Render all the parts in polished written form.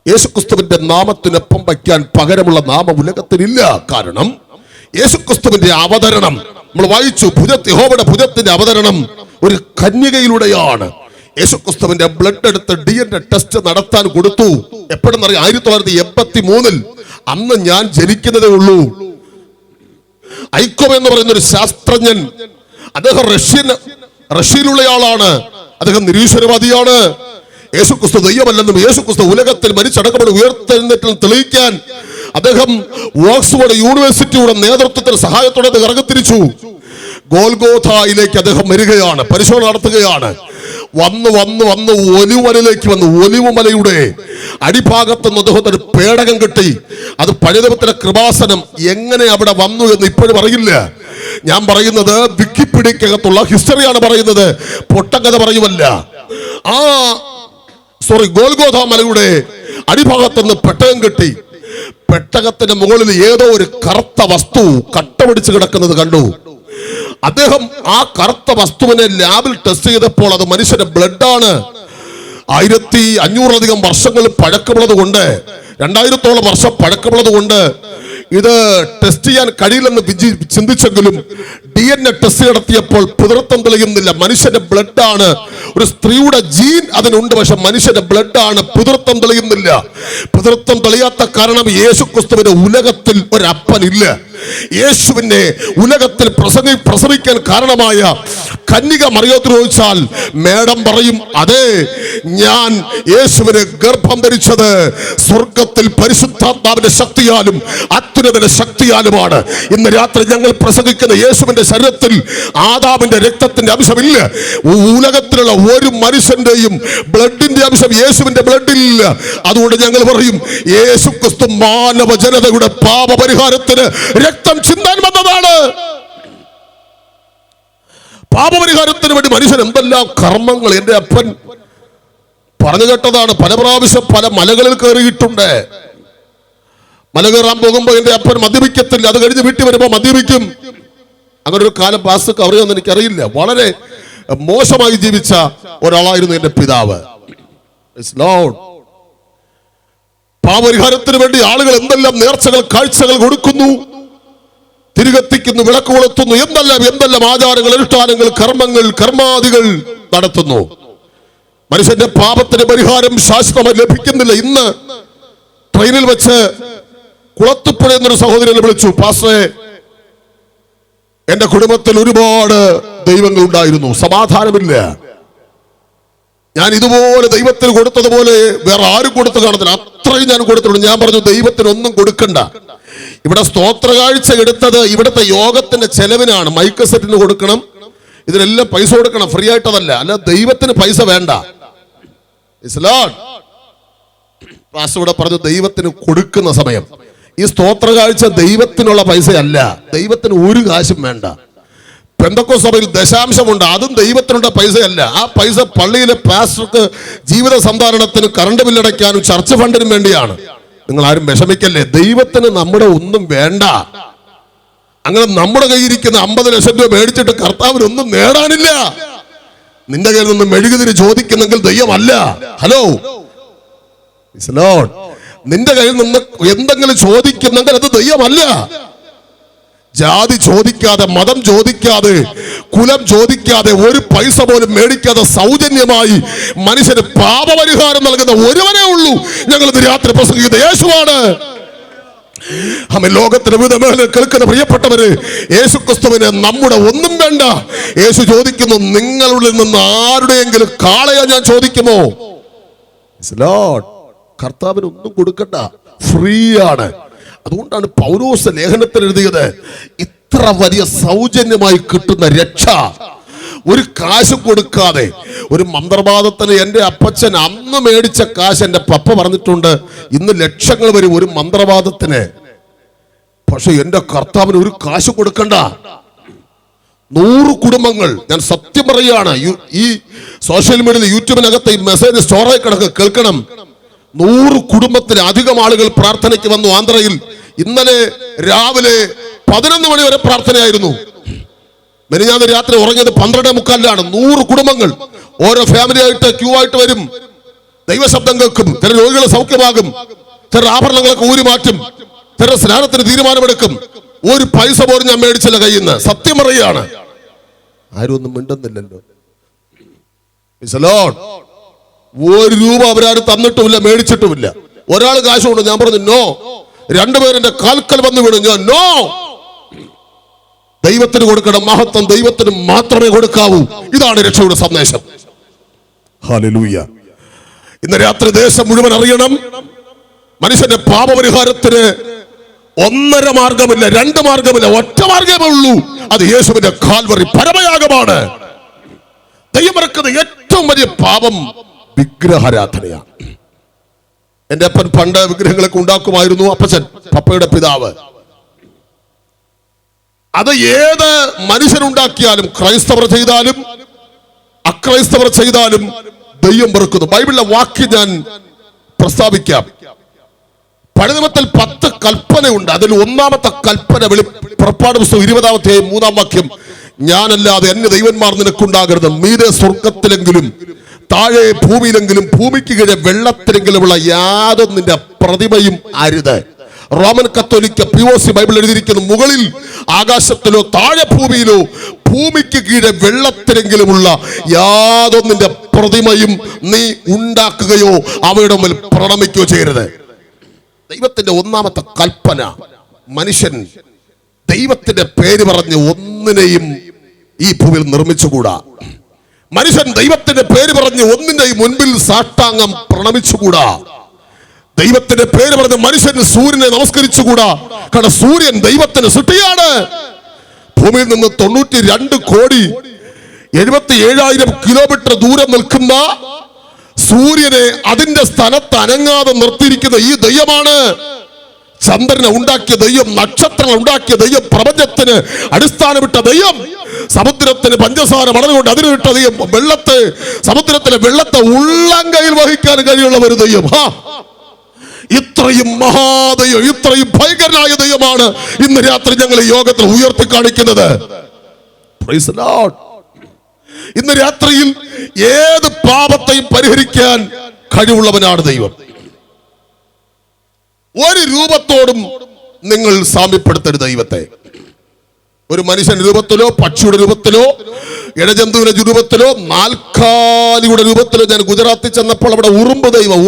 യേശുക്രിസ്തുവിന്റെ നാമത്തിനൊപ്പം വയ്ക്കാൻ പകരമുള്ള നാമം ഉലകത്തിലില്ല. കാരണം യേശുക്രിസ്തുവിന്റെ അവതരണം നമ്മൾ വായിച്ചു. യഹോവയുടെ ഭുജത്തിന്റെ അവതരണം ഒരു കന്യകയിലൂടെയാണ്. യേശുക്രിസ്തുവിന്റെ ബ്ലഡ് എടുത്ത് DNA ടെസ്റ്റ് നടത്താൻ കൊടുത്തു. എപ്പോഴെന്നറിയാം? 1983 അന്ന് ഞാൻ ജനിക്കുന്നതേ ഉള്ളൂ. ഐക്കോ എന്ന് പറയുന്ന ഒരു ശാസ്ത്രജ്ഞൻ, അദ്ദേഹം റഷ്യയിലുള്ളയാളാണ്. അദ്ദേഹം നിരീശ്വരവാദിയാണ്. യേശുക്രിസ്തു ദൈവമല്ലെന്നും യേശുക്രിസ്തു ഉലകത്തിൽ മരിച്ചടക്കപ്പെട്ട് ഉയർത്തെഴുന്നേറ്റെന്ന് തെളിയിക്കാൻ അദ്ദേഹം ഓക്സ്ഫോർഡ് യൂണിവേഴ്സിറ്റിയുടെ നേതൃത്വത്തിൽ സഹായത്തോടെ ഇറങ്ങിത്തിരിച്ചു. ഗോൽഗോഥായിലേക്ക് അദ്ദേഹം വരികയാണ്, പരിശോധന നടത്തുകയാണ്. വന്ന് ഒലിവുമലയിലേക്ക് വന്നു. ഒലിവുമലയുടെ അടിഭാഗത്തുനിന്ന് അദ്ദേഹത്തിന് പേടകം കിട്ടി. അത് പഴയദൈവത്തിന്റെ കൃപാസനം. എങ്ങനെ അവിടെ വന്നു എന്ന് ഇപ്പോഴും അറിയില്ല. ഞാൻ പറയുന്നത് വിക്കിപീഡിയക്കകത്തുള്ള ഹിസ്റ്ററിയാണ് പറയുന്നത്, പൊട്ടക്കഥ പറയുമല്ല. ഗോൽഗോഥ മലയുടെ അടിഭാഗത്തുനിന്ന് പെട്ടകം കിട്ടി. പെട്ടകത്തിന്റെ മുകളിൽ ഏതോ ഒരു കറുത്ത വസ്തു കട്ട പിടിച്ച് കിടക്കുന്നത് കണ്ടു. അദ്ദേഹം ആ കറുത്ത വസ്തുവിനെ ലാബിൽ ടെസ്റ്റ് ചെയ്തപ്പോൾ അത് മനുഷ്യന്റെ ബ്ലഡാണ്. 1500 വർഷങ്ങൾ പഴക്കമുള്ളത് കൊണ്ട്, 2000 വർഷം പഴക്കമുള്ളത് കൊണ്ട് ഇത് ടെസ്റ്റ് ചെയ്യാൻ കഴിയില്ലെന്ന് ചിന്തിച്ചെങ്കിലും DNA ടെസ്റ്റ് നടത്തിയപ്പോൾ പിതൃത്വം തെളിയുന്നില്ല. മനുഷ്യന്റെ ബ്ലഡാണ്. ഒരു സ്ത്രീയുടെ ജീൻ അതിനുണ്ട്, പക്ഷെ മനുഷ്യന്റെ ബ്ലഡാണ്. പിതൃത്വം തെളിയുന്നില്ല. പിതൃത്വം തെളിയാത്ത കാരണം യേശുക്രിസ്തുവിന്റെ ഉലകത്തിൽ ഒരപ്പനില്ല. യേശുവിനെ ഉലകത്തിൽ പ്രസവിക്കാൻ കാരണമായ കന്യക മറിയത്തോട് ചോദിച്ചാൽ മേഡം പറയും, അതെ, ഞാൻ യേശുവിനെ ഗർഭം ധരിച്ചത് സ്വർഗത്തിൽ പരിശുദ്ധാത്മാവിന്റെ ശക്തിയാലും അത്യുന്നതന്റെ ശക്തിയാലുമാണ്. ഇന്ന് രാത്രി ഞങ്ങൾ പ്രസംഗിക്കുന്ന യേശുവിന്റെ ശരീരത്തിൽ ആദാമിന്റെ രക്തത്തിന്റെ അംശമില്ല. ഉലകത്തിലുള്ള ഒരു മനുഷ്യന്റെയും ബ്ലഡിന്റെ അംശം യേശുവിന്റെ ബ്ലഡിലില്ല. അതുകൊണ്ട് ഞങ്ങൾ പറയും, യേശുക്രിസ്തു മാനവ ജനതയുടെ പാപപരിഹാരത്തിന് രക്തം ചിന്താൻ വന്നതാണ്. പാപപരിഹാരത്തിന് വേണ്ടി മനുഷ്യൻ എന്തെല്ലാം കർമ്മങ്ങൾ. എന്റെ അപ്പൻ പറഞ്ഞു കേട്ടതാണ്. പല പ്രാവശ്യം പല മലകളിൽ കയറിയിട്ടുണ്ട്. മല കയറാൻ പോകുമ്പോ എന്റെ അപ്പൻ മദ്യപിക്കത്തില്ല. അത് കഴിഞ്ഞ് വീട്ടിൽ വരുമ്പോ മദ്യപിക്കും. അങ്ങനെ ഒരു കാലം പാസ്റ്റർക്ക് അറിയാമെന്ന് എനിക്കറിയില്ല. വളരെ മോശമായി ജീവിച്ച ഒരാളായിരുന്നു എന്റെ പിതാവ്. പാപപരിഹാരത്തിന് വേണ്ടി ആളുകൾ എന്തെല്ലാം നേർച്ചകൾ, കാഴ്ചകൾ കൊടുക്കുന്നു, തിരികെത്തിക്കുന്നു, വിളക്ക് കൊളുത്തുന്നു, എന്തെല്ലാം ആചാരങ്ങൾ, അനുഷ്ഠാനങ്ങൾ, കർമ്മങ്ങൾ, കർമാദികൾ നടത്തുന്നു. മനുഷ്യന്റെ പാപത്തിന് പരിഹാരം ശാശ്വതമായി ലഭിക്കുന്നില്ല. ഇന്ന് ട്രെയിനിൽ വെച്ച് കുളത്തുപ്പുഴ എന്നൊരു സഹോദരനെ വിളിച്ചു, പാസ്റ്ററെ, എന്റെ കുടുംബത്തിൽ ഒരുപാട് ദൈവങ്ങൾ ഉണ്ടായിരുന്നു, സമാധാനമില്ല. ഞാൻ ഇതുപോലെ ദൈവത്തിന് കൊടുത്തതുപോലെ വേറെ ആരും കൊടുത്തു കാണത്തില്ല, അത്രയും ഞാൻ കൊടുത്തുള്ളൂ. ഞാൻ പറഞ്ഞു, ദൈവത്തിനൊന്നും കൊടുക്കണ്ട. ഇവിടെ സ്തോത്ര കാഴ്ച എടുത്തത് ഇവിടുത്തെ യോഗത്തിന്റെ ചെലവിനാണ്. മൈക്ക് സെറ്റിന് കൊടുക്കണം, ഇതിനെല്ലാം പൈസ കൊടുക്കണം, ഫ്രീ ആയിട്ടതല്ല. അല്ല, ദൈവത്തിന് പൈസ വേണ്ട. ഇവിടെ പറഞ്ഞു, ദൈവത്തിന് കൊടുക്കുന്ന സമയം ഈ സ്തോത്ര കാഴ്ച ദൈവത്തിനുള്ള പൈസയല്ല, ദൈവത്തിന് ഒരു കാശും വേണ്ട. പെന്തക്കോസ്ത് സഭയിൽ ദശാംശമുണ്ട്, അതും ദൈവത്തിനുള്ള പൈസയല്ല. ആ പൈസ പള്ളിയിലെ പാസ്റ്റർക്ക് ജീവിത സന്ധാരണത്തിനും കറണ്ട് ബില്ലടയ്ക്കാനും ചർച്ച് ഫണ്ടിനും വേണ്ടിയാണ്. നിങ്ങൾ ആരും വിഷമിക്കല്ലേ, ദൈവത്തിന് നമ്മുടെ ഒന്നും വേണ്ട. അങ്ങനെ നമ്മുടെ കയ്യിരിക്കുന്ന 50 ലക്ഷം രൂപ മേടിച്ചിട്ട് കർത്താവിന് ഒന്നും നേടാനില്ല. നിന്റെ കയ്യിൽ നിന്ന് മെഴുകുതിരി ചോദിക്കുന്നെങ്കിൽ ദൈവമല്ല. ഹലോ, നിന്റെ കയ്യിൽ നിന്ന് എന്തെങ്കിലും ചോദിക്കുന്നെങ്കിൽ അത് ദൈവമല്ല. ജാതി ചോദിക്കാതെ, മതം ചോദിക്കാതെ, കുലം ചോദിക്കാതെ, ഒരു പൈസ പോലും മേടിക്കാതെ സൗജന്യമായി മനുഷ്യന് പാപപരിഹാരം നൽകുന്ന ഒരുവനേ ഉള്ളൂ. ഞങ്ങൾ ഇന്ന് രാത്രി പ്രസംഗിക്കുന്നത് യേശുവാണ്. ലോകത്തിന് വിവിധ മേഖല കേൾക്കുന്ന പ്രിയപ്പെട്ടവര്, യേശുക്രിസ്തുവിന് നമ്മുടെ ഒന്നും വേണ്ട. യേശു ചോദിക്കുന്നു, നിങ്ങളുടെ നിന്ന് ആരുടെയെങ്കിലും കാളയെ ഞാൻ ചോദിക്കുമോ? കർത്താവിന് ഒന്നും കൊടുക്കണ്ട, ഫ്രീ ആണ്. അതുകൊണ്ടാണ് പൗലോസ് ലേഖനത്തിൽ എഴുതിയത്, ഇത്ര വലിയ സൗജന്യമായി കിട്ടുന്ന രക്ഷ ഒരു കാശും കൊടുക്കാതെ. ഒരു മന്ത്രവാദത്തിന് എന്റെ അപ്പച്ചൻ അന്ന് മേടിച്ച കാശ് എന്റെ പപ്പ പറഞ്ഞിട്ടുണ്ട്, ഇന്ന് ലക്ഷങ്ങൾ വരും ഒരു മന്ത്രവാദത്തിന്. പക്ഷെ എന്റെ കർത്താവിന് ഒരു കാശ് കൊടുക്കണ്ട. 100 കുടുംബങ്ങൾ, ഞാൻ സത്യം പറയുകയാണ്, ഈ സോഷ്യൽ മീഡിയയിൽ യൂട്യൂബിനകത്ത് ഈ മെസ്സേജ് സ്റ്റോറായി കിടക്കുക, കേൾക്കണം. 100 കുടുംബത്തിലധികം ആളുകൾ പ്രാർത്ഥനയ്ക്ക് വന്നു ആന്ധ്രയിൽ. ഇന്നലെ രാവിലെ 11 മണി വരെ പ്രാർത്ഥനയായിരുന്നു. മെനിഞ്ഞാന്ന് രാത്രി ഉറങ്ങിയത് 12:45. 100 കുടുംബങ്ങൾ ഓരോ ഫാമിലി ആയിട്ട് ക്യൂ ആയിട്ട് വരും. ദൈവശബ്ദം കേൾക്കും, ചില രോഗികൾ സൗഖ്യമാകും, ചില ആഭരണങ്ങളൊക്കെ ഊരി മാറ്റും, ചില സ്നാനത്തിന് തീരുമാനമെടുക്കും. ഒരു പൈസ പോലും ഞാൻ മേടിച്ചില്ല കയ്യിൽ നിന്ന്. സത്യം പറയുകയാണ്. ആരും ഒന്നും മിണ്ടുന്നില്ലല്ലോ. ഒരു രൂപ അവരാരും തന്നിട്ടുമില്ല, മേടിച്ചിട്ടുമില്ല. ഒരാൾ കാശ് കൊണ്ട് ഞാൻ പറഞ്ഞു നോ. രണ്ടുപേരെന്റെ കാൽക്കൽ വന്നു വീണു. ഞാൻ നോ. ദൈവത്തിന് കൊടുക്കണം മഹത്വം, ദൈവത്തിന് മാത്രമേ കൊടുക്കാവൂ. ഇതാണ് രക്ഷയുടെ സന്ദേശം. ഹല്ലേലൂയ. ഇന്ന് രാത്രി ദേശം മുഴുവൻ അറിയണം, മനുഷ്യന്റെ പാപപരിഹാരത്തിന് ഒന്നര മാർഗമില്ല, രണ്ട് മാർഗമില്ല, ഒറ്റ മാർഗമേ ഉള്ളൂ. അത് യേശുവിന്റെ കാൽവറി പരമയാഗമാണ്. ദൈവം ഇറക്കുന്ന ഏറ്റവും വലിയ പാപം വിഗ്രഹാരാധനയാണ്. എന്റെ അപ്പൻ പണ്ട് വിഗ്രഹങ്ങളൊക്കെ ഉണ്ടാക്കുമായിരുന്നു. അപ്പച്ചൻ, പപ്പയുടെ പിതാവ്. അത് ഏത് മനുഷ്യനുണ്ടാക്കിയാലും, ക്രൈസ്തവർ ചെയ്താലും അക്രൈസ്തവർ ചെയ്താലും ദൈവം വെറുക്കുന്നു. ബൈബിളിലെ വാക്യം ഞാൻ പ്രസ്താവിക്കാം. പഴയ നിയമത്തിൽ 10 കൽപ്പനയുണ്ട്. അതിൽ ഒന്നാമത്തെ കൽപ്പന പുറപ്പാട് പുസ്തകം 20-ാം അധ്യായം 3-ാം വാക്യം, ഞാനല്ലാതെ അന്യ ദൈവന്മാർ നിനക്കുണ്ടാകരുത്. മീതെ സ്വർഗത്തിലെങ്കിലും താഴെ ഭൂമിയിലെങ്കിലും ഭൂമിക്ക് കീഴെ വെള്ളത്തിലെങ്കിലുമുള്ള യാതൊന്നിന്റെ പ്രതിമയും അരുത്. റോമൻ കത്തോലിക്ക POC ബൈബിൾ എഴുതിയിരിക്കുന്നു, മുകളിൽ ആകാശത്തിലോ താഴെ ഭൂമിയിലോ ഭൂമിക്ക് കീഴെ വെള്ളത്തിലെങ്കിലുമുള്ള യാതൊന്നിന്റെ പ്രതിമയും നീ ഉണ്ടാക്കുകയോ അവയുടെ മുമ്പിൽ പ്രണമിക്കുകയോ ചെയ്യരുത്. ദൈവത്തിന്റെ ഒന്നാമത്തെ കൽപ്പന, മനുഷ്യൻ ദൈവത്തിന്റെ പേര് പറഞ്ഞ് ഒന്നിനെയും ഈ ഭൂമിയിൽ നിർമ്മിച്ചുകൂടാ. മനുഷ്യൻ ദൈവത്തിന്റെ പേര് പറഞ്ഞ് ഒന്നിന്റെയും മുൻപിൽ സാഷ്ടാംഗം പ്രണമിച്ചുകൂടാ. ദൈവത്തിന്റെ പേര് പറഞ്ഞ് മനുഷ്യൻ സൂര്യനെ നമസ്കരിച്ചുകൂടാ. കാരണം സൂര്യൻ ദൈവത്തിന്റെ സൃഷ്ടിയാണ്. ഭൂമിയിൽ നിന്ന് 92,77,000 കിലോമീറ്റർ ദൂരം നിൽക്കുന്ന സൂര്യനെ അതിന്റെ സ്ഥലത്ത് അനങ്ങാതെ നിർത്തിയിരിക്കുന്ന ഈ ദൈവമാണ്. ചന്ദ്രനെ ഉണ്ടാക്കിയ ദൈവം, നക്ഷത്രങ്ങൾ ഉണ്ടാക്കിയ ദൈവം, പ്രപഞ്ചത്തിന് അടിസ്ഥാനമിട്ട ദൈവം, സമുദ്രത്തിന് പഞ്ചസാര മണലുകൊണ്ട് അതിനിട്ട ദൈവം, സമുദ്രത്തിലെ വെള്ളത്തെ ഉള്ളംകൈയിൽ വഹിക്കാൻ കഴിയുള്ള ഒരു ദൈവം. ഇത്രയും മഹാദൈവം, ഇത്രയും ഭയങ്കരനായ ദൈവമാണ് ഇന്ന് രാത്രി ഞങ്ങൾ ഈ യോഗത്തിൽ ഉയർത്തി കാണിക്കുന്നത്. Praise the Lord. ഇന്ന് രാത്രിയിൽ ഏത് പാപത്തെയും പരിഹരിക്കാൻ കഴിവുള്ളവനാണ് ദൈവം. ഒരു രൂപത്തോടും നിങ്ങൾ സാമ്യപ്പെടുത്തരുത് ദൈവത്തെ. ഒരു മനുഷ്യന്റെ രൂപത്തിലോ, പക്ഷിയുടെ രൂപത്തിലോ, ഇഴജന്തുവിന്റെ രൂപത്തിലോ, നാൽക്കാലിയുടെ രൂപത്തിലോ. ഞാൻ ഗുജറാത്തിൽ ചെന്നപ്പോൾ അവിടെ ഉറുമ്പ് ദൈവം,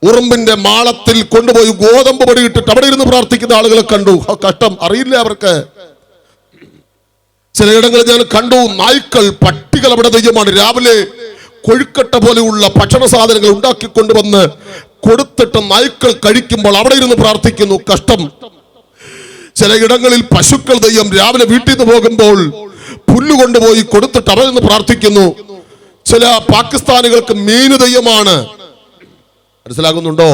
ഉറുമ്പിന്റെ മാളത്തിൽ കൊണ്ടുപോയി ഗോതമ്പ് പൊടി ഇട്ടിട്ട് അവിടെ ഇരുന്ന് പ്രാർത്ഥിക്കുന്ന ആളുകളെ കണ്ടു. കഷ്ടം, അറിയില്ല അവർക്ക്. ചിലയിടങ്ങളിൽ ഞാൻ കണ്ടു നായ്ക്കൾ, പട്ടികൾ അവിടെ ദൈവമാണ്. രാവിലെ കൊഴുക്കട്ട പോലെയുള്ള ഭക്ഷണ സാധനങ്ങൾ ഉണ്ടാക്കിക്കൊണ്ടുവന്ന് കൊടുത്തിട്ട് നായ്ക്കൾ കഴിക്കുമ്പോൾ അവിടെ ഇരുന്ന് പ്രാർത്ഥിക്കുന്നു. കഷ്ടം. ചിലയിടങ്ങളിൽ പശുക്കൾ ദൈവം രാവിലെ വീട്ടിൽ നിന്ന് പോകുമ്പോൾ പുല്ല് കൊണ്ടുപോയി കൊടുത്തിട്ട് അവിടെ നിന്ന് പ്രാർത്ഥിക്കുന്നു. ചില പാകിസ്ഥാനികൾക്ക് മീന് ദൈവമാണ്. മനസ്സിലാകുന്നുണ്ടോ?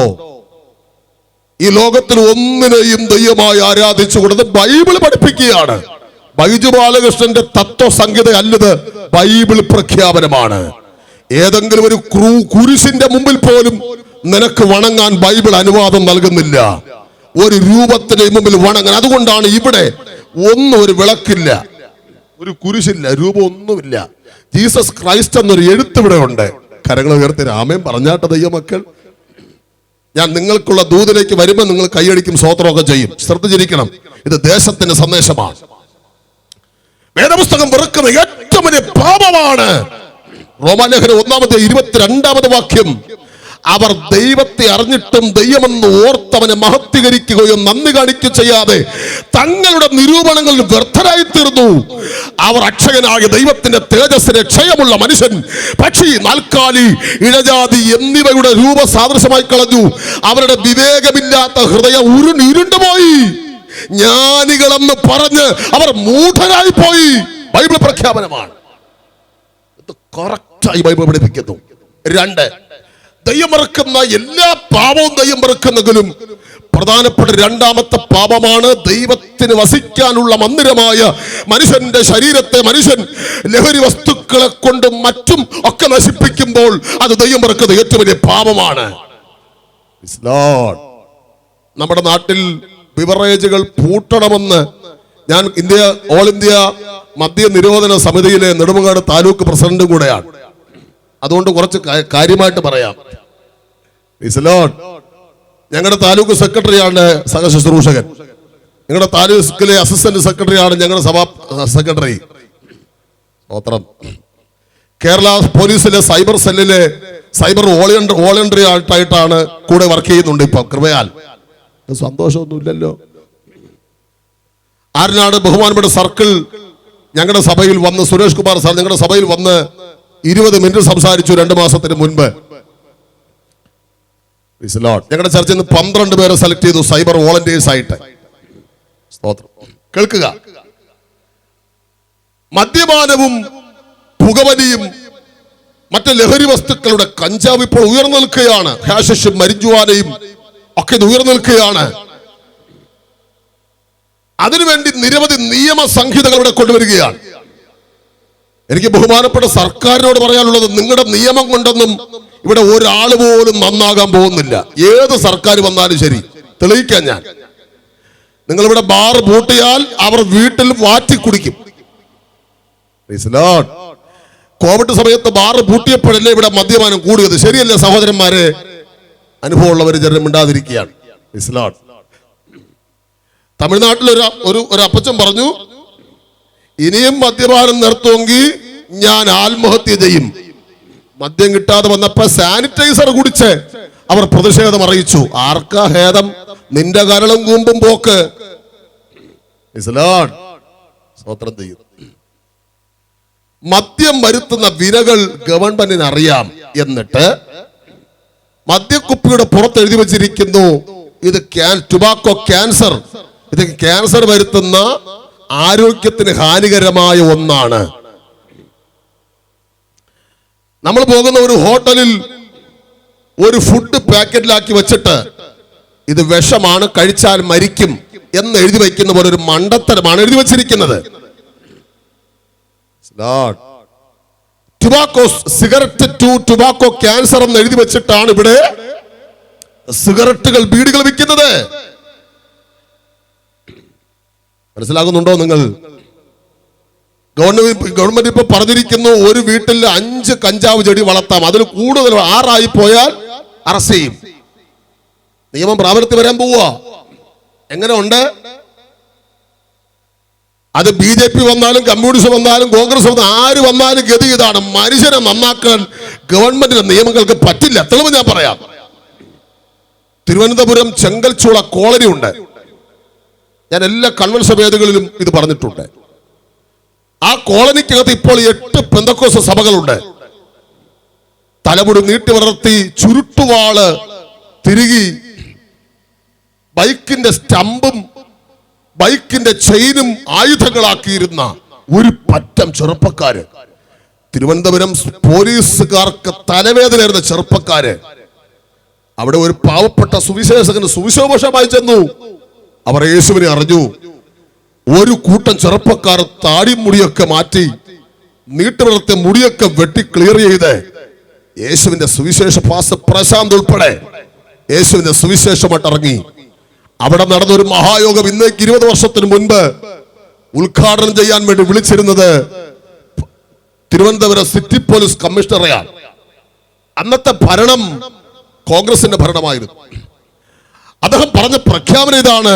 ഈ ലോകത്തിൽ ഒന്നിനെയും ദൈവമായി ആരാധിച്ചു കൊടുത്ത് ബൈബിൾ പഠിപ്പിക്കുകയാണ്. ബൈജു ബാലകൃഷ്ണന്റെ തത്വസംഹിത അല്ലത്, ബൈബിൾ പ്രഖ്യാപനമാണ്. ഏതെങ്കിലും ഒരു കുരിശിന്റെ മുമ്പിൽ പോലും നിനക്ക് വണങ്ങാൻ ബൈബിൾ അനുവാദം നൽകുന്നില്ല. ഒരു രൂപത്തിന്റെ മുമ്പിൽ വണങ്ങാൻ. അതുകൊണ്ടാണ് ഇവിടെ ഒരു വിളക്കില്ല, ഒരു കുരിശില്ല, രൂപം ഒന്നുമില്ല. ജീസസ് ക്രൈസ്റ്റ് എന്നൊരു എഴുത്തിവിടെ ഉണ്ട്. കരങ്ങൾ ഉയർത്തി ആമേൻ പറഞ്ഞാട്ട ദൈവമക്കൾ. ഞാൻ നിങ്ങൾക്കുള്ള ദൂതിലേക്ക് വരുമ്പോൾ നിങ്ങൾ കൈയടിക്കും, സ്തോത്രമൊക്കെ ചെയ്യും. ശ്രദ്ധിച്ചിരിക്കണം, ഇത് ദേശത്തിന്റെ സന്ദേശമാണ്. വേദപുസ്തകം വെറുക്കുന്ന ഏറ്റവും വലിയ പാപമാണ്. റോമാലേഖനം 1-22 വാക്യം, അവർ ദൈവത്തെ അറിഞ്ഞിട്ടും ദൈവമെന്ന് ഓർത്തവനെ മഹത്വീകരിക്കുകയോ നന്ദി കാണിക്കുകയോ ചെയ്യാതെ തങ്ങളുടെ നിരൂപണങ്ങളിൽ വ്യർത്ഥരായി തീർന്നു. അവർ അക്ഷയനായ ദൈവത്തിന്റെ തേജസ്സിനെ ക്ഷയമുള്ള മനുഷ്യൻ, പക്ഷി, നാൽക്കാലി, ഇഴജാതി എന്നിവയുടെ രൂപ സാദൃശ്യമായി കളഞ്ഞു. അവരുടെ വിവേകമില്ലാത്ത ഹൃദയം ഇരുണ്ടുപോയി. ജ്ഞാനികളെന്ന് പറഞ്ഞ് അവർ മൂഢരായി പോയി. ബൈബിൾ പ്രഖ്യാപനമാണ്. കറക്റ്റായി ബൈബിൾ പഠിപ്പിക്കുന്നു. 2, ദൈവം മറക്കുന്ന എല്ലാ പാപവും ദൈവം മറക്കുന്നെങ്കിലും പ്രധാനപ്പെട്ട രണ്ടാമത്തെ പാപമാണ് ദൈവത്തിന് വസിക്കാനുള്ള മന്ദിരമായ മനുഷ്യന്റെ ശരീരത്തെ മനുഷ്യൻ ലഹരി വസ്തുക്കളെ കൊണ്ട് മറ്റും ഒക്കെ നശിപ്പിക്കുമ്പോൾ അത് ദൈവം മറക്കുന്ന ഏറ്റവും വലിയ പാപമാണ്. നമ്മുടെ നാട്ടിൽ ബിവറേജുകൾ പൂട്ടണമെന്ന് ഞാൻ ഓൾ ഇന്ത്യ മദ്യ നിരോധന സമിതിയിലെ നെടുമങ്ങാട് താലൂക്ക് പ്രസിഡന്റും കൂടെയാണ്. അതുകൊണ്ട് കുറച്ച് കാര്യമായിട്ട് പറയാം. ഞങ്ങളുടെ താലൂക്ക് സെക്രട്ടറിയാണ് സഹശുശ്രൂഷകൻ, ഞങ്ങളുടെ താലൂക്കിലെ അസിസ്റ്റന്റ് സെക്രട്ടറിയാണ് ഞങ്ങളുടെ സഭാ സെക്രട്ടറി. സ്തോത്രം. കേരള പോലീസിലെ സൈബർ സെല്ലിലെ സൈബർ വോളണ്ടറി ആയിട്ടാണ് കൂടെ വർക്ക് ചെയ്യുന്നുണ്ട്. ഇപ്പൊ കൃപയാൽ സന്തോഷമൊന്നുമില്ലല്ലോ. ആരനാട് ബഹുമാനപ്പെട്ട സർക്കിൾ ഞങ്ങളുടെ സഭയിൽ വന്ന്, സുരേഷ് കുമാർ സാർ ഞങ്ങളുടെ സഭയിൽ വന്ന് 20 മിനിറ്റ് സംസാരിച്ചു 2 മാസത്തിന് മുൻപ്. ഞങ്ങളുടെ ചർച്ചയിൽ നിന്ന് 12 പേരെ സെലക്ട് ചെയ്തു സൈബർ വോളണ്ടിയേഴ്സ് ആയിട്ട്. സ്തോത്രം. കേൾക്കുക, മദ്യപാനവും പുകവലിയും മറ്റ് ലഹരി വസ്തുക്കളുടെ കഞ്ചാവ് ഇപ്പോൾ ഉയർന്നു നിൽക്കുകയാണ്. ഹാഷിഷും മരിജുവാനയും ഒക്കെ ഉയർന്നു നിൽക്കുകയാണ്. അതിനുവേണ്ടി നിരവധി നിയമ സംഹിതകൾ ഇവിടെ കൊണ്ടുവരികയാണ്. എനിക്ക് ബഹുമാനപ്പെട്ട സർക്കാരിനോട് പറയാനുള്ളത്, നിങ്ങളുടെ നിയമം കൊണ്ടൊന്നും ഇവിടെ ഒരാൾ പോലും നന്നാകാൻ പോകുന്നില്ല. ഏത് സർക്കാർ വന്നാലും ശരി, തെളിയിക്കാൻ ഞാൻ. നിങ്ങളിവിടെ ബാർ പൂട്ടിയാൽ അവർ വീട്ടിൽ വാറ്റി കുടിക്കും. കോവിഡ് സമയത്ത് ബാർ പൂട്ടിയപ്പോഴല്ലേ ഇവിടെ മദ്യപാനം കൂടിയത്? ശരിയല്ലേ സഹോദരന്മാരെ? അനുഭവമുള്ളവർ ജനം മിണ്ടാതിരിക്കുകയാണ്. തമിഴ്നാട്ടിൽ ഒരു അപ്പച്ചൻ പറഞ്ഞു, ഇനിയും മദ്യപാനം നിർത്തുമെങ്കിൽ ഞാൻ ആത്മഹത്യ ചെയ്യും. മദ്യം കിട്ടാതെ വന്നപ്പോ സാനിറ്റൈസർ കുടിച്ച് അവർ പ്രതിഷേധം അറിയിച്ചു. ആർക്കാ ഹേദം? നിന്റെ കരളും കൂമ്പും പോക്ക്. സ്വത്രം ചെയ്യും. മദ്യം വരുത്തുന്ന വിനകൾ ഗവൺമെന്റിന് അറിയാം. എന്നിട്ട് മദ്യക്കുപ്പിയുടെ പുറത്ത് എഴുതി വെച്ചിരിക്കുന്നു, ഇത് ടുബാക്കോ ക്യാൻസർ, ഇത് ക്യാൻസർ വരുത്തുന്ന ആരോഗ്യത്തിന് ഹാനികരമായ ഒന്നാണ്. നമ്മൾ പോകുന്ന ഒരു ഹോട്ടലിൽ ഒരു ഫുഡ് പാക്കറ്റിലാക്കി വെച്ചിട്ട് ഇത് വിഷമാണ്, കഴിച്ചാൽ മരിക്കും എന്ന് എഴുതി വയ്ക്കുന്ന പോലെ ഒരു മണ്ടത്തരമാണ് എഴുതി വെച്ചിരിക്കുന്നത്. Tobacco cigarette to tobacco cancer എന്ന് എഴുതി വെച്ചിട്ടാണ് ഇവിടെ സിഗരറ്റുകൾ, ബീഡികൾ വിൽക്കുന്നത്. മനസ്സിലാകുന്നുണ്ടോ നിങ്ങൾ? ഗവൺമെന്റ് ഇപ്പൊ പറഞ്ഞിരിക്കുന്നു, ഒരു വീട്ടിൽ 5 കഞ്ചാവ് ചെടി വളർത്താം, അതിൽ കൂടുതൽ 6 പോയാൽ അറസ്റ്റ് ചെയ്യും. നിയമം പ്രാബല്യത്തിൽ വരാൻ പോവുക. എങ്ങനെ ഉണ്ട്? അത് BJP വന്നാലും കമ്മ്യൂണിസ്റ്റ് വന്നാലും കോൺഗ്രസ് വന്നാലും ആര് വന്നാലും ഗതി ഇതാണ്. മനുഷ്യനെ നന്നാക്കാൻ ഗവൺമെന്റിന്റെ നിയമങ്ങൾക്ക് പറ്റില്ല. തെളിവ് ഞാൻ പറയാം. തിരുവനന്തപുരം ചെങ്കൽച്ചൂള കോളനി ഉണ്ട്. ഞാൻ എല്ലാ കൺവെൻഷൻ വേദികളിലും ഇത് പറഞ്ഞിട്ടുണ്ട്. ആ കോളനിക്കകത്ത് ഇപ്പോൾ 8 പെന്തക്കോസ്ത് സഭകളുണ്ട്. തലമുടി നീട്ടി വളർത്തി ചുരുട്ടുവാള് തിരുകി ബൈക്കിന്റെ സ്റ്റമ്പും ബൈക്കിന്റെ ചെയിനും ആയുധങ്ങളാക്കിയിരുന്ന ഒരു പറ്റം ചെറുപ്പക്കാര്, തിരുവനന്തപുരം പോലീസുകാർക്ക് തലവേദനയായിരുന്ന ചെറുപ്പക്കാര്, അവിടെ ഒരു പാവപ്പെട്ട സുവിശേഷകന് സുവിശേഷമായി ചെന്നു. അവർ യേശുവിനെ അറിഞ്ഞു. ഒരു കൂട്ടം ചെറുപ്പക്കാർ താടിമുടിയൊക്കെ മാറ്റി നീട്ടുവളർത്തിയ മുടിയൊക്കെ വെട്ടി ക്ലിയർ ചെയ്ത് യേശുവിന്റെ സുവിശേഷ പ്രശാന്ത് ഉൾപ്പെടെ യേശുവിന്റെ സുവിശേഷമായിട്ട് ഇറങ്ങി. അവിടെ നടന്നൊരു മഹായോഗം ഇന്നേക്ക് 20 വർഷത്തിന് മുൻപ് ഉദ്ഘാടനം ചെയ്യാൻ വേണ്ടി വിളിച്ചിരുന്നത് തിരുവനന്തപുരം സിറ്റി പോലീസ് കമ്മീഷണറെയാണ്. അന്നത്തെ ഭരണം കോൺഗ്രസിന്റെ ഭരണമായിരുന്നു. അദ്ദേഹം പറഞ്ഞ പ്രഖ്യാപനം ഇതാണ്: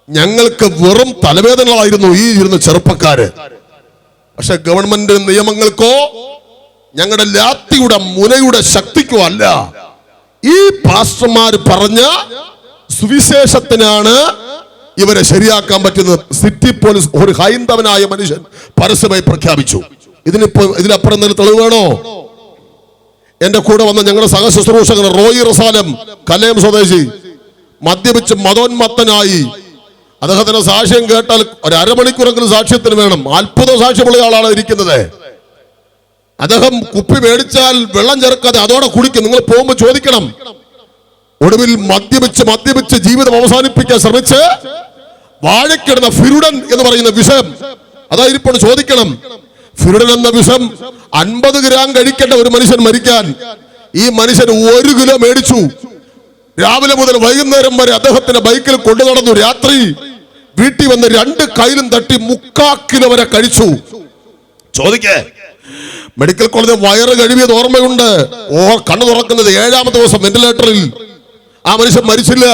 ഞങ്ങൾക്ക് വെറും തലവേദനകളായിരുന്നു ഈ ഇരുന്ന ചെറുപ്പക്കാര്, പക്ഷെ ഗവൺമെന്റ് നിയമങ്ങൾക്കോ ഞങ്ങളുടെ ലാത്തിയുടെ മുനയുടെ ശക്തിക്കോ അല്ല. ഈ പാസ്റ്റർമാർ പറഞ്ഞ സുവിശേഷത്തിനാണ് ഇവരെ ശരിയാക്കാൻ പറ്റുന്നത്. സിറ്റി പോലീസ് ഒരു ഹൈന്ദവനായ മനുഷ്യൻ പരസ്യമായി പ്രഖ്യാപിച്ചു. ഇതിലപ്പുറം എന്തെങ്കിലും തെളിവ് വേണോ? എന്റെ കൂടെ വന്ന ഞങ്ങളുടെ സഹശുശ്രൂഷകൻ റോയി റസാലം, കലയം സ്വദേശി, മദ്യപിച്ച് മതോന്മത്തനായി. അദ്ദേഹത്തിന്റെ സാക്ഷ്യം കേട്ടാൽ ഒരു അരമണിക്കൂറെങ്കിലും സാക്ഷ്യത്തിന് വേണം. അത്ഭുത സാക്ഷ്യമുള്ള ആളാണ് ഇരിക്കുന്നത്. അദ്ദേഹം കുപ്പി മേടിച്ചാൽ വെള്ളം ചേർക്കാതെ അതോടെ കുടിക്കും. നിങ്ങൾ പോകുമ്പോൾ ചോദിക്കണം. ഒടുവിൽ മദ്യപിച്ച് ജീവിതം അവസാനിപ്പിക്കാൻ ശ്രമിച്ച് വാഴക്കിടുന്ന ഫിരുഡൻ എന്ന് പറയുന്ന വിഷം, അതായിരിപ്പോൾ ചോദിക്കണം. ഫിരുഡൻ എന്ന വിഷം 50 ഗ്രാം കഴിക്കേണ്ട ഒരു മനുഷ്യൻ മരിക്കാൻ ഈ മനുഷ്യൻ 1 കിലോ മേടിച്ചു. രാവിലെ മുതൽ വൈകുന്നേരം വരെ അദ്ദേഹത്തിന്റെ ബൈക്കിൽ കൊണ്ടു നടന്നു. രാത്രി വീട്ടിൽ വന്ന് 2 കൈയിലും തട്ടി 3/4 കിലോ വരെ കഴിച്ചു. ചോദിക്കേ, മെഡിക്കൽ കോളേജിൽ വയറ് കഴിവിയത് ഓർമ്മയുണ്ട്. കണ്ണു തുറക്കുന്നത് 7ാമത്തെ ദിവസം വെന്റിലേറ്ററിൽ. ആ മനുഷ്യൻ മരിച്ചില്ല,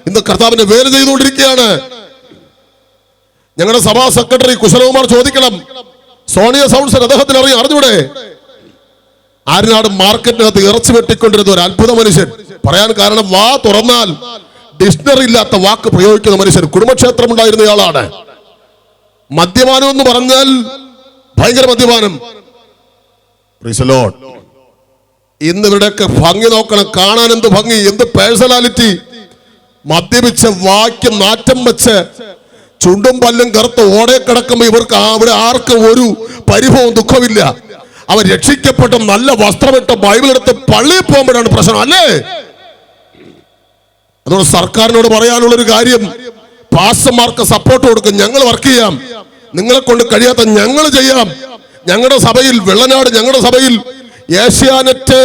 ഇന്ന് കർത്താവിന്റെ വേല ചെയ്തുകൊണ്ടിരിക്കുകയാണ്. ഞങ്ങളുടെ സഭാ സെക്രട്ടറി കുശലകുമാർ ചോദിക്കണം, സോണിയ സൗണ്ട്സൺ അദ്ദേഹത്തിന് അറിഞ്ഞൂടെ? ആര്യനാട് മാർക്കറ്റിനകത്ത് ഇറച്ചി വെട്ടിക്കൊണ്ടിരുന്ന ഒരു അത്ഭുത മനുഷ്യൻ. പറയാൻ കാരണം, വാ തുറന്നാൽ ഡിക്ഷണറി ഇല്ലാത്ത വാക്ക് പ്രയോഗിക്കുന്ന മനുഷ്യൻ. കുടുംബക്ഷേത്രം ഉണ്ടായിരുന്നയാളാണ്. മദ്യപാനം എന്ന് പറഞ്ഞാൽ ഭയങ്കര മദ്യപാനം. ഇന്ന് ഇവരുടെയൊക്കെ ഭംഗി നോക്കണം, കാണാൻ എന്ത് ഭംഗി, എന്ത് പേഴ്സണാലിറ്റി. മദ്യപിച്ച് വാക്ക് നാറ്റം വെച്ച് ചുണ്ടും പല്ലും കറുത്ത് ഓടെ കിടക്കുമ്പോ ഇവർക്ക് അവിടെ ആർക്കും ഒരു പരിഭവവും ദുഃഖമില്ല. അവർ രക്ഷിക്കപ്പെട്ട നല്ല വസ്ത്രമിട്ട് ബൈബിൾ എടുത്ത് പള്ളിയിൽ പോകുമ്പോഴാണ് പ്രശ്നം, അല്ലേ? അതുകൊണ്ട് സർക്കാരിനോട് പറയാനുള്ളൊരു കാര്യം, പാസ്റ്റർമാർക്ക് സപ്പോർട്ട് കൊടുക്കും. ഞങ്ങൾ വർക്ക് ചെയ്യാം, നിങ്ങളെ കൊണ്ട് കഴിയാത്ത ഞങ്ങൾ ചെയ്യാം. ഞങ്ങളുടെ സഭയിൽ വെള്ളനാട്, ഞങ്ങളുടെ സഭയിൽ ഏഷ്യാനെറ്റ്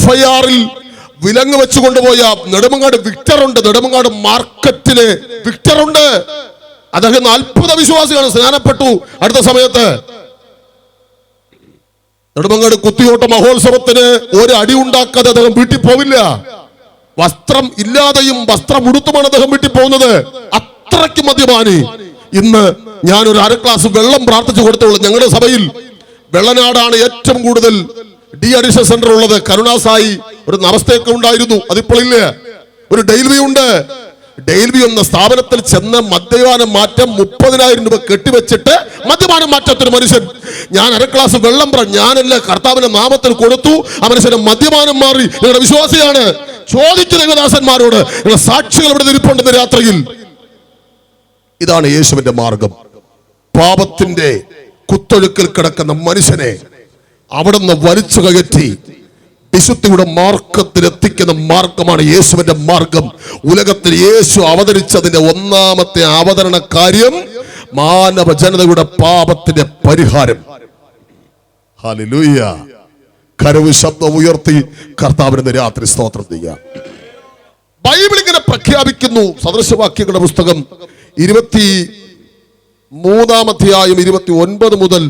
FIR-ൽ വിലങ്ങ് വെച്ച് കൊണ്ടുപോയ നെടുമങ്ങാട് വിക്ടറുണ്ട്. നെടുമങ്ങാട് മാർക്കറ്റിലെ വിക്ടറുണ്ട്. അദ്ദേഹം അത്ഭുത വിശ്വാസിയാണ്, സ്നാനപ്പെട്ടു അടുത്ത സമയത്ത്. നെടുമങ്ങാട് കുത്തിയോട്ട മഹോത്സവത്തിന് ഒരു അടി ഉണ്ടാക്കാതെ അദ്ദേഹം വീട്ടിൽ പോവില്ല. വസ്ത്രം ഇല്ലാതെയും വസ്ത്രം ഉടുത്തുമാണ് അദ്ദേഹം വീട്ടിൽ പോകുന്നത്. അത്രയ്ക്ക് മദ്യപാനി. ഇന്ന് ഞാനൊരു 1/2 ഗ്ലാസ് വെള്ളം പ്രാർത്ഥിച്ചു കൊടുത്തുള്ളൂ. ഞങ്ങളുടെ സഭയിൽ വെള്ളനാടാണ് ഏറ്റവും കൂടുതൽ ഡി അഡിഷൻ സെന്റർ ഉള്ളത്. കരുണാസായി ഒരു നമസ്തേക്ക് ഉണ്ടായിരുന്നു, അതിപ്പോൾ ഇല്ല. ഒരു ഡെയിൽവി ഉണ്ട്. ഡെയിൽവി എന്ന സ്ഥാപനത്തിൽ ചെന്ന് മദ്യപാനം മാറ്റം 30,000 രൂപ കെട്ടിവെച്ചിട്ട് മദ്യപാനം മാറ്റത്തൊരു മനുഷ്യൻ. ഞാൻ 1/2 ഗ്ലാസ് വെള്ളം ഞാനല്ല, കർത്താവിന്റെ നാമത്തിൽ കൊടുത്തു. ആ മനുഷ്യന്റെ മദ്യപാനം മാറി. നിങ്ങളുടെ വിശ്വാസിയാണ്. ചോദിച്ചു ദൈവദാസന്മാരോട്, നിങ്ങളുടെ സാക്ഷികൾ ഇവിടെ ഇരിപ്പുണ്ടെന്ന് രാത്രിയിൽ. ഇതാണ് യേശുവിന്റെ മാർഗം. പാപത്തിന്റെ കുത്തൊഴുക്കിൽ കിടക്കുന്ന മനുഷ്യനെ അവിടുന്ന് വലിച്ചു കയറ്റി വിശുദ്ധിയുടെ മാർഗത്തിലെത്തിക്കുന്ന മാർഗമാണ് യേശുവിന്റെ മാർഗം. ഉലകത്തിൽ യേശു അവതരിച്ചതിന്റെ 1ാമത്തെ അവതരണ കാര്യം മാനവ ജനതയുടെ പാപത്തിന്റെ പരിഹാരം. ഹല്ലേലൂയ. കരവ് ശബ്ദം ഉയർത്തി കർത്താവിന്റെ രാത്രി സ്തോത്രം ചെയ്യുക. ബൈബിൾ ഇങ്ങനെ പ്രഖ്യാപിക്കുന്നു. സദൃശവാക്യങ്ങളുടെ പുസ്തകം 23-ാം അധ്യായം 29 മുതൽ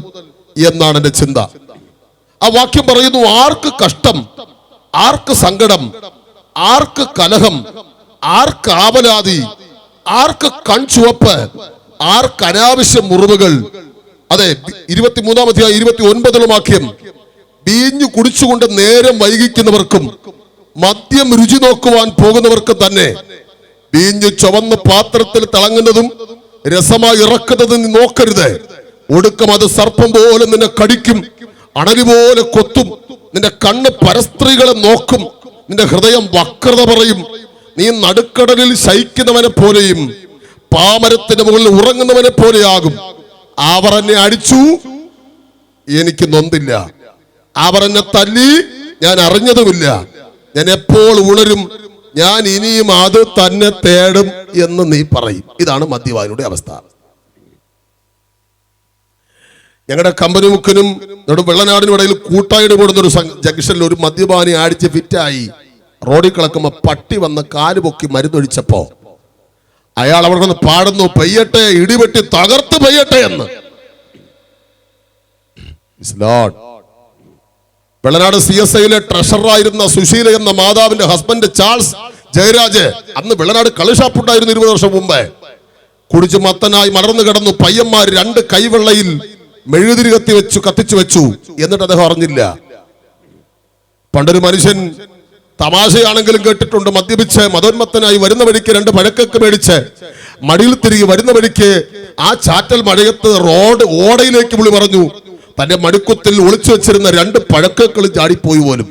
എന്നാണ് എന്റെ ചിന്ത. ആ വാക്യം പറയുന്നു, ആർക്ക് കഷ്ടം, ആർക്ക് സങ്കടം, ആർക്ക് കലഹം, ആർക്ക് ആവലാതി, ആർക്ക് കൺചുവപ്പ്, ആർക്ക് അനാവശ്യ മുറിവുകൾ. അതെ, 23-ാം അധ്യായം 29-ാം വാക്യം, വീഞ്ഞു കുടിച്ചുകൊണ്ട് നേരം വൈകിക്കുന്നവർക്കും മദ്യം രുചി നോക്കുവാൻ പോകുന്നവർക്കും തന്നെ വീഞ്ഞു ചുവന്ന പാത്രത്തിൽ തിളങ്ങുന്നതും രസമായി ഇറക്കുന്നതും നീ നോക്കരുത്. ഒടുക്കം അത് സർപ്പം പോലെ നിന്നെ കടിക്കും, അണലി പോലെ കൊത്തും. നിന്റെ കണ്ണ് പരസ്ത്രീകളെ നോക്കും, നിന്റെ ഹൃദയം വക്രത പറയും. നീ നടുക്കടലിൽ ശയിക്കുന്നവനെ പോലെയും പാമരത്തിന്റെ മുകളിൽ ഉറങ്ങുന്നവനെ പോലെയാകും. അവർ എന്നെ അടിച്ചു, എനിക്ക് നൊന്തില്ല. അവർ എന്നെ തല്ലി, ഞാൻ അറിഞ്ഞതുമില്ല. ഞാൻ എപ്പോൾ ഉണരും, ഞാൻ ഇനിയും അത് തന്നെ തേടും എന്ന് നീ പറയും. ഇതാണ് മദ്യപാനിയുടെ അവസ്ഥ. ഞങ്ങളുടെ കമ്പനി മുക്കിനും വെള്ളനാടിനും ഇടയിൽ കൂട്ടായിട്ട് കൂടുന്ന ഒരു ജംഗ്ഷനിൽ ഒരു മദ്യപാനി അടിച്ച് ഫിറ്റായി റോഡിൽ കിടക്കുമ്പോ പട്ടി വന്ന് കാലുപൊക്കി മരുന്നൊഴിച്ചപ്പോ അയാൾ അവിടെ നിന്ന് പാടുന്നു, പെയ്യട്ടെ ഇടിവെട്ടി തകർത്ത് പെയ്യട്ടെ എന്ന്. വെള്ളനാട് CSIയിലെ ട്രഷററായിരുന്ന സുശീല എന്ന മാതാവിന്റെ ഹസ്ബൻഡ് ചാൾസ് ജയരാജ് അന്ന് വെള്ളനാട് കളിഷാപ്പുണ്ടായിരുന്നു 20 വർഷം മുമ്പേ. കുടിച്ച് മത്തനായി മലർന്നു കിടന്നു. പയ്യന്മാർ 2 കൈവെള്ളയിൽ മെഴുതിരി കത്തിച്ചു വെച്ചു. എന്നിട്ട് അദ്ദേഹം അറിഞ്ഞില്ല. പണ്ടൊരു മനുഷ്യൻ തമാശയാണെങ്കിലും കേട്ടിട്ടുണ്ട്, മദ്യപിച്ച് മതോന്മത്തനായി വരുന്ന വഴിക്ക് 2 പഴക്കൊക്കെ മേടിച്ച് മടിയിൽ തിരികെ വരുന്ന വഴിക്ക് ആ ചാറ്റൽ മഴയത്ത് ഓടയിലേക്ക് വിളി പറഞ്ഞു. തന്റെ മടിക്കുത്തിൽ ഒളിച്ചു വെച്ചിരുന്ന 2 പഴക്കക്കൾ ചാടിപ്പോയി പോലും.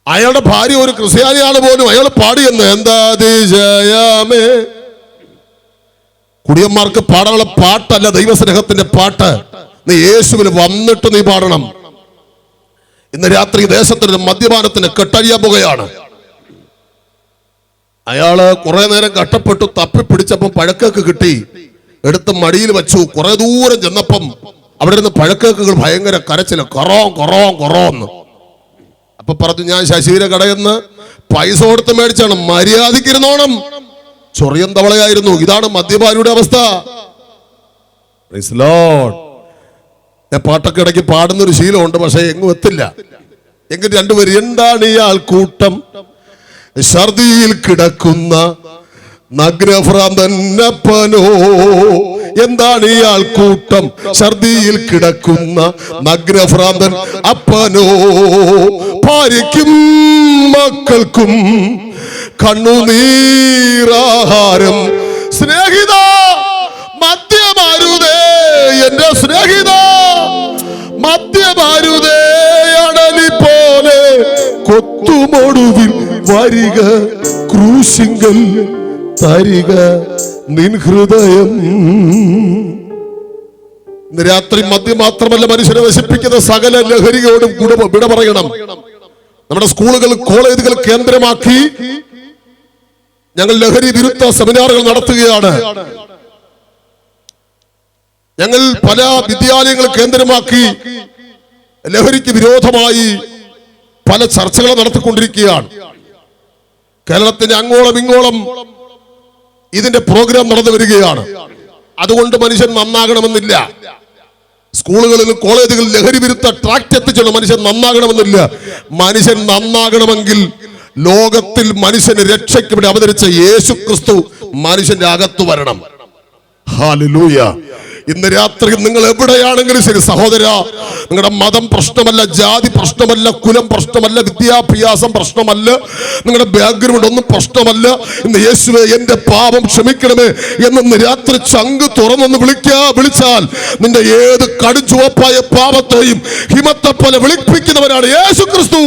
അയാളുടെ ഭാര്യ ഒരു ക്രിസ്ത്യാനിയാണ് പോലും. അയാൾ പാടിയെന്ന്, എന്താ അതിശയമേ. കുടിയന്മാർക്ക് പാടാനുള്ള പാട്ടല്ല ദൈവസ്നേഹത്തിന്റെ പാട്ട്. നീ യേശുവിൽ വന്നിട്ട് നീ പാടണം. ഇന്ന് രാത്രി ദേശത്തിന് മദ്യപാനത്തിന് കെട്ടഴിയാൻ പോകുകയാണ്. അയാള് കുറെ നേരം കഷ്ടപ്പെട്ടു തപ്പിപ്പിടിച്ചപ്പം പഴക്കൊക്കെ കിട്ടി, എടുത്ത് മടിയിൽ വെച്ചു. കുറെ ദൂരം ചെന്നപ്പം അവിടെ നിന്ന് പഴക്കേക്കുകൾ ഭയങ്കര കരച്ചില്ല, കൊറോന്ന്. അപ്പൊ പറഞ്ഞു, ഞാൻ ശശീര കടയെന്ന് പൈസ കൊടുത്ത് മേടിച്ചാണ്, മര്യാദക്കിരുന്നോണം. ചൊറിയൻ തവളയായിരുന്നു. ഇതാണ് മദ്യപാനിയുടെ അവസ്ഥ. ഞാൻ പാട്ടൊക്കെ ഇടയ്ക്ക് പാടുന്നൊരു ശീലമുണ്ട്, പക്ഷെ എങ്ങും എത്തില്ല. എങ്കിൽ രണ്ടുപേരും എന്താണ് ഈ ആൾക്കൂട്ടം? ഛർദിയിൽ കിടക്കുന്ന നഗ്നഭ്രാന്തനപ്പനോ. എന്താണ് ഈ ആൾക്കൂട്ടം? ഛർദിയിൽ കിടക്കുന്ന നഗ്നഭ്രാന്തൻ അപ്പനോ. ഭാര്യയ്ക്കും മക്കൾക്കും കണ്ണുനീരാഹാരം. സ്നേഹിത മദ്യമരുതേ, എന്റെ സ്നേഹിത മദ്യമരുതേ. അടലി പോലെ കൊത്തുമൊടുവിൽ വരിക, ക്രൂശിങ്കൽ തരിക നിൻ ഹൃദയം. ഇന്ന് രാത്രി മദ്യം മാത്രമല്ല മനുഷ്യനെ നശിപ്പിക്കുന്ന സകല ലഹരിയോടും വിട പറയണം. നമ്മുടെ സ്കൂളുകൾ, കോളേജുകൾ കേന്ദ്രമാക്കി ഞങ്ങൾ ലഹരി വിരുദ്ധ സെമിനാറുകൾ നടത്തുകയാണ്. ഞങ്ങൾ പല വിദ്യാലയങ്ങൾ കേന്ദ്രമാക്കി ലഹരിക്ക് വിരോധമായി പല ചർച്ചകൾ നടത്തിക്കൊണ്ടിരിക്കുകയാണ്. കേരളത്തിന്റെ അങ്ങോളം ഇങ്ങോളം ഇതിന്റെ പ്രോഗ്രാം നടന്നു വരികയാണ്. അതുകൊണ്ട് മനുഷ്യൻ നന്നാകണമെന്നില്ല. സ്കൂളുകളിലും കോളേജുകളിലും ലഹരി വിരുദ്ധ ട്രാക്ട് എത്തിച്ചുള്ള മനുഷ്യൻ നന്നാകണമെന്നില്ല. മനുഷ്യൻ നന്നാകണമെങ്കിൽ ലോകത്തിൽ മനുഷ്യന് രക്ഷയ്ക്ക് വേണ്ടി അവതരിച്ച യേശു ക്രിസ്തു മനുഷ്യന്റെ അകത്തു വരണം. ഹല്ലേലൂയ. ഇന്ന് രാത്രി നിങ്ങൾ എവിടെയാണെങ്കിലും ശരി സഹോദര, നിങ്ങളുടെ മതം പ്രശ്നമല്ല, ജാതി പ്രശ്നമല്ല, കുലം പ്രശ്നമല്ല, വിദ്യാഭ്യാസം പ്രശ്നമല്ല, നിങ്ങളുടെ ബാക്ക്ഗ്രൗണ്ട് ഒന്നും പ്രശ്നമല്ല. ഇന്ന് യേശുവേ എന്റെ പാപം ക്ഷമിക്കണമേ എന്ന് രാത്രി ചങ്ക് തുറന്നൊന്ന് വിളിച്ചാൽ നിന്റെ ഏത് കടും ചുവപ്പായ പാപത്തെയും ഹിമത്തെ പോലെ വിളിപ്പിക്കുന്നവനാണ് യേശു ക്രിസ്തു.